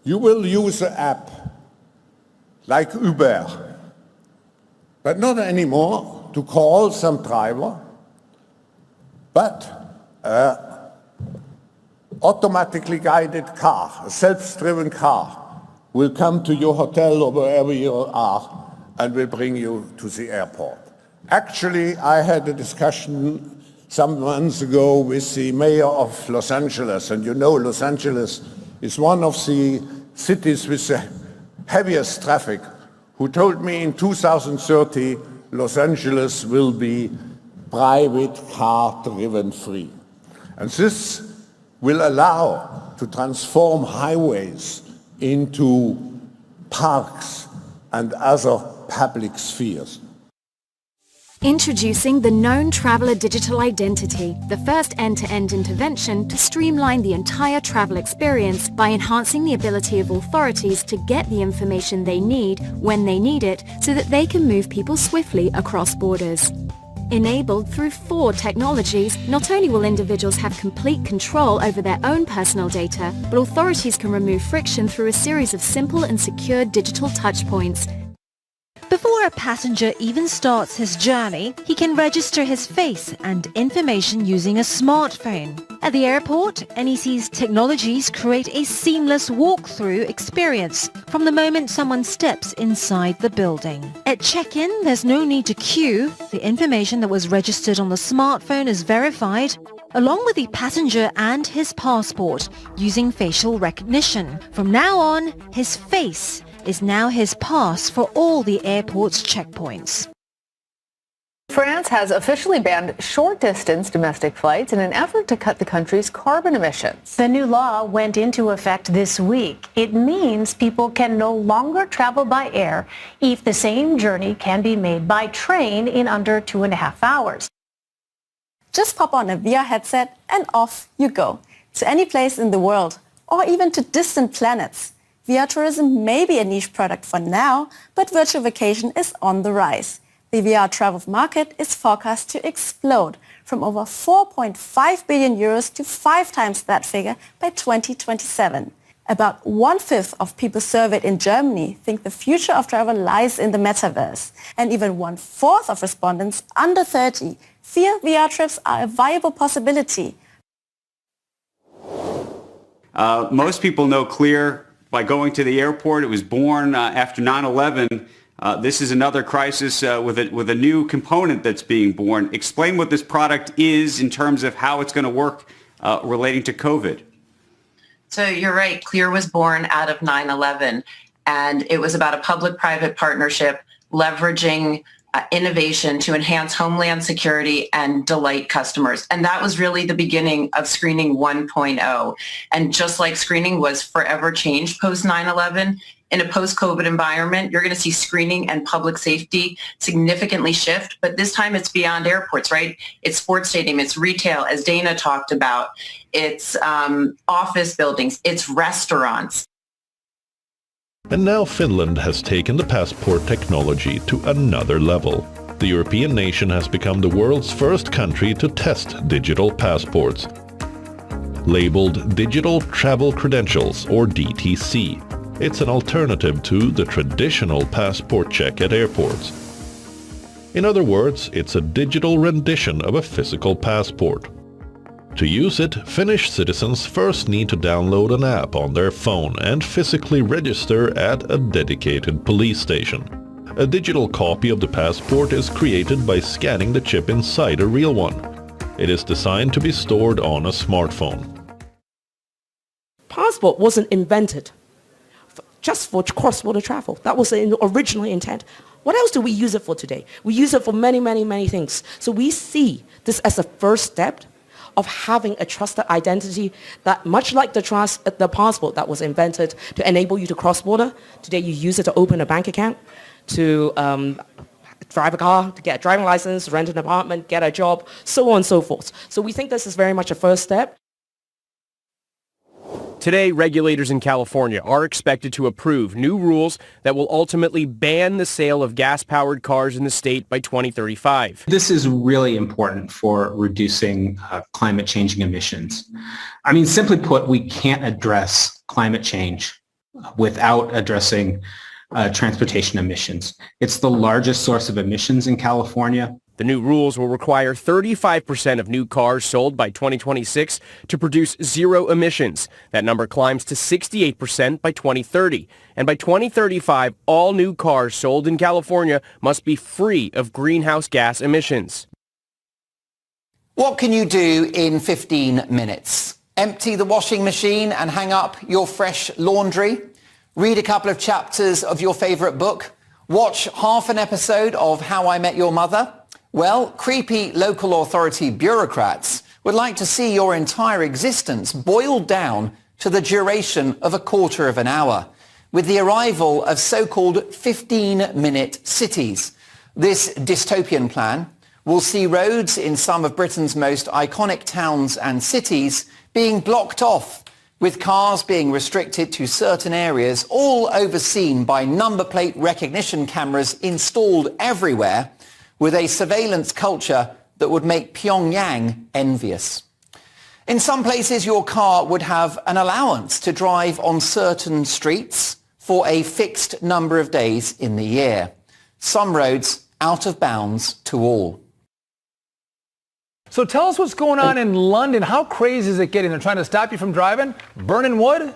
You will use an app like Uber, but not anymore to call some driver, but automatically guided car, a self-driven car, will come to your hotel or wherever you are and will bring you to the airport. Actually, I had a discussion some months ago with the mayor of Los Angeles, and you know Los Angeles is one of the cities with the heaviest traffic, who told me in 2030 Los Angeles will be private car-driven free. And this will allow to transform highways into parks and other public spheres. Introducing the Known Traveller Digital Identity, the first end-to-end intervention to streamline the entire travel experience by enhancing the ability of authorities to get the information they need when they need it so that they can move people swiftly across borders. Enabled through 4 technologies, not only will individuals have complete control over their own personal data, but authorities can remove friction through a series of simple and secure digital touchpoints. Before a passenger even starts his journey, he can register his face and information using a smartphone. At the airport, NEC's technologies create a seamless walk-through experience from the moment someone steps inside the building. At check-in, there's no need to queue. The information that was registered on the smartphone is verified, along with the passenger and his passport, using facial recognition. From now on, his face is now his pass for all the airport's checkpoints. France has officially banned short-distance domestic flights in an effort to cut the country's carbon emissions. The new law went into effect this week. It means people can no longer travel by air if the same journey can be made by train in under 2.5 hours. Just pop on a VR headset and off you go, to any place in the world, or even to distant planets. VR tourism may be a niche product for now, but virtual vacation is on the rise. The VR travel market is forecast to explode from over 4.5 billion euros to 5 times that figure by 2027. About 1/5 of people surveyed in Germany think the future of travel lies in the metaverse. And even 1/4 of respondents under 30 fear VR trips are a viable possibility. Most people know Clear by going to the airport. It was born after 9/11. This is another crisis with a new component that's being born. Explain what this product is in terms of how it's going to work relating to COVID. So you're right. Clear was born out of 9/11, and it was about a public-private partnership leveraging innovation to enhance homeland security and delight customers. And that was really the beginning of Screening 1.0. And just like screening was forever changed post 9/11, in a post-COVID environment, you're going to see screening and public safety significantly shift. But this time it's beyond airports, right? It's sports stadium, it's retail, as Dana talked about. It's office buildings, it's restaurants. And now Finland has taken the passport technology to another level. The European nation has become the world's first country to test digital passports. Labeled Digital Travel Credentials, or DTC, it's an alternative to the traditional passport check at airports. In other words, it's a digital rendition of a physical passport. To use it, Finnish citizens first need to download an app on their phone and physically register at a dedicated police station. A digital copy of the passport is created by scanning the chip inside a real one. It is designed to be stored on a smartphone. Passport wasn't invented just for cross-border travel. That was the original intent. What else do we use it for today? We use it for many, many, many things. So we see this as a first step of having a trusted identity that, much like the passport that was invented to enable you to cross border, today you use it to open a bank account, to drive a car, to get a driving license, rent an apartment, get a job, so on and so forth. So we think this is very much a first step. Today, regulators in California are expected to approve new rules that will ultimately ban the sale of gas-powered cars in the state by 2035. This is really important for reducing climate changing emissions. I mean, simply put, we can't address climate change without addressing transportation emissions. It's the largest source of emissions in California. The new rules will require 35% of new cars sold by 2026 to produce zero emissions. That number climbs to 68% by 2030. And by 2035, all new cars sold in California must be free of greenhouse gas emissions. What can you do in 15 minutes? Empty the washing machine and hang up your fresh laundry? Read a couple of chapters of your favorite book? Watch half an episode of How I Met Your Mother? Well, creepy local authority bureaucrats would like to see your entire existence boiled down to the duration of a quarter of an hour, with the arrival of so-called 15-minute cities. This dystopian plan will see roads in some of Britain's most iconic towns and cities being blocked off, with cars being restricted to certain areas, all overseen by number plate recognition cameras installed everywhere, with a surveillance culture that would make Pyongyang envious. In some places, your car would have an allowance to drive on certain streets for a fixed number of days in the year. Some roads out of bounds to all. So tell us what's going on in London. How crazy is it getting? They're trying to stop you from driving? Burning wood?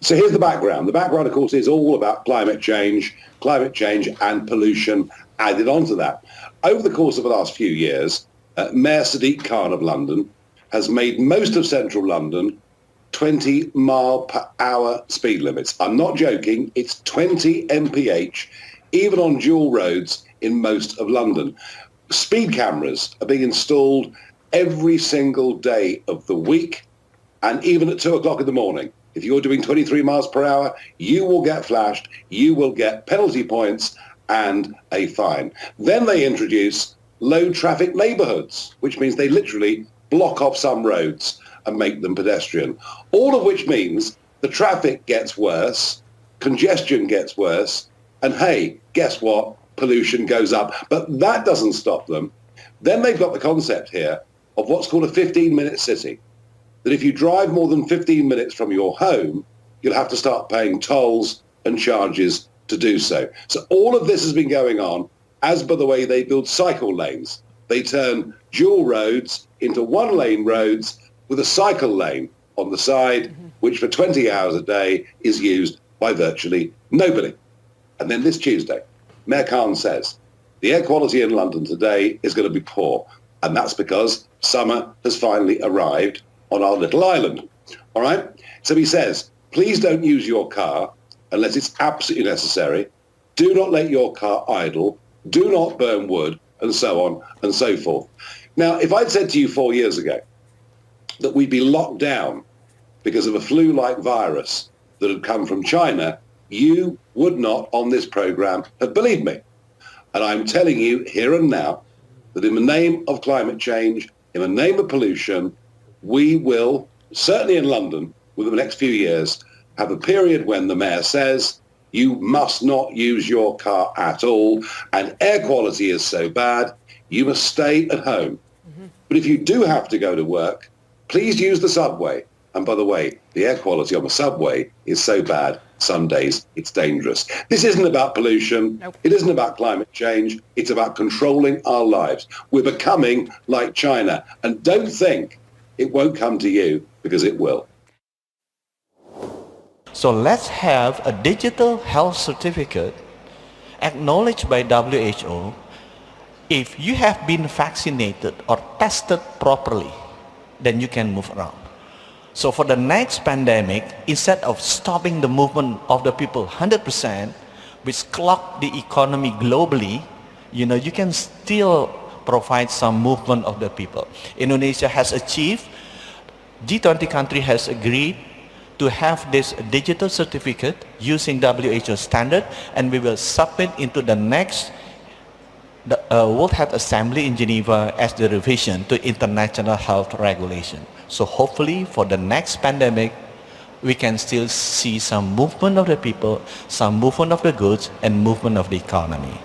So here's the background. The background, of course, is all about climate change and pollution added onto that. Over the course of the last few years, Mayor Sadiq Khan of London has made most of central London 20 mile per hour speed limits. I'm not joking. It's 20 mph, even on dual roads in most of London. Speed cameras are being installed every single day of the week, and even at 2 o'clock in the morning. If you're doing 23 miles per hour, you will get flashed, you will get penalty points and a fine. Then they introduce low traffic neighbourhoods, which means they literally block off some roads and make them pedestrian. All of which means the traffic gets worse, congestion gets worse, and hey, guess what? Pollution goes up. But that doesn't stop them. Then they've got the concept here of what's called a 15-minute city. That if you drive more than 15 minutes from your home, you'll have to start paying tolls and charges to do so. So all of this has been going on as, by the way, they build cycle lanes. They turn dual roads into one-lane roads with a cycle lane on the side, which for 20 hours a day is used by virtually nobody. And then this Tuesday, Mayor Khan says, the air quality in London today is going to be poor. And that's because summer has finally arrived on our little island. All right? So he says, please don't use your car unless it's absolutely necessary. Do not let your car idle. Do not burn wood, and so on and so forth. Now, if I'd said to you 4 years ago that we'd be locked down because of a flu-like virus that had come from China, you would not, on this program, have believed me. And I'm telling you here and now that in the name of climate change, in the name of pollution, we will, certainly in London, within the next few years, have a period when the mayor says you must not use your car at all, and air quality is so bad, you must stay at home. But if you do have to go to work, please use the subway. And by the way, the air quality on the subway is so bad, some days it's dangerous. This isn't about pollution. Nope. It isn't about climate change. It's about controlling our lives. We're becoming like China. And don't think it won't come to you, because it will. So let's have a digital health certificate acknowledged by WHO if you have been vaccinated or tested properly, then you can move around. So for the next pandemic, instead of stopping the movement of the people 100%, which clogged the economy globally, you can still provide some movement of the people. Indonesia has achieved, G20 country has agreed to have this digital certificate using WHO standard, and we will submit into the next World Health Assembly in Geneva as the revision to international health regulation. So hopefully for the next pandemic, we can still see some movement of the people, some movement of the goods, and movement of the economy.